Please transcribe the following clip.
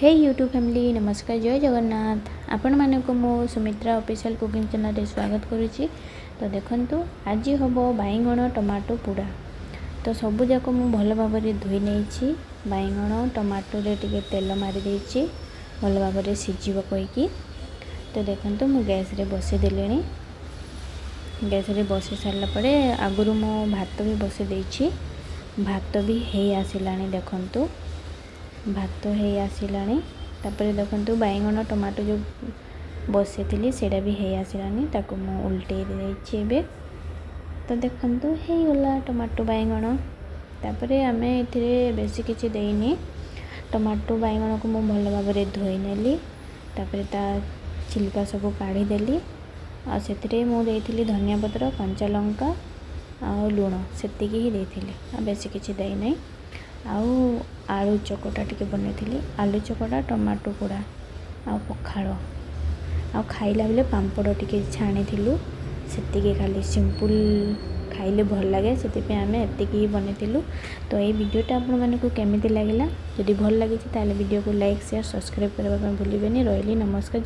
हे YouTube family नमस्कार जय जगन्नाथ आपण मानक मो सुमित्रा ऑफिशियल कुकिंग चैनल रे स्वागत करुच्ची। तो देखंतु आज हम बैगण टमाटो पोड़ा। तो सबू जाक मु भल भाव धोई नहीं बैगण टमाटो रे टिके तेल मारी देछि भल भाव सिझिब कहीकि। तो देखंतु मु गैस रे बसई देलेनी। गैस रे बसई सारला परे आगुरु मो भात भी बसई देछि। भात भी हे आसिलानी देखंतु भात हे आसिलानी। तापर देखंतु बैगण टमाटो जो बसई थी सेटा भी हे आसिलानी ताको मु उल्टे देछि एबे। तो देखंतु हे गला टमाटो बैगण। तापर आमे एथिरे बेसी किछि देइनी टमाटो बैगण को मु भल भाव रे धोई नेली। तापर ता छिलका सब काढ़ी देली आ सेथिरे मु देइथिली धनिया पत्र कंचा लंका आ लूण सेतिकी ही देइथिली आ बेसी किछि देइ नै। आउ आलू चकटा टिके बनेइथिली आलू चकटा टमाटो पोड़ा आ पखाड़ आ खाइला बेले पांपड़ टिके छाणीथिलु सेतिकी खाली सिंपल खाइले भल लागे सेतिपे आमे एतिकी ही बनेइथिलु। तो ये वीडियोटा आपण मानकु केमिति लागिला जदि भल लागिछि ताले वीडियो को लाइक शेयर सब्सक्राइब करबा भूलिबेनी। रहली नमस्कार।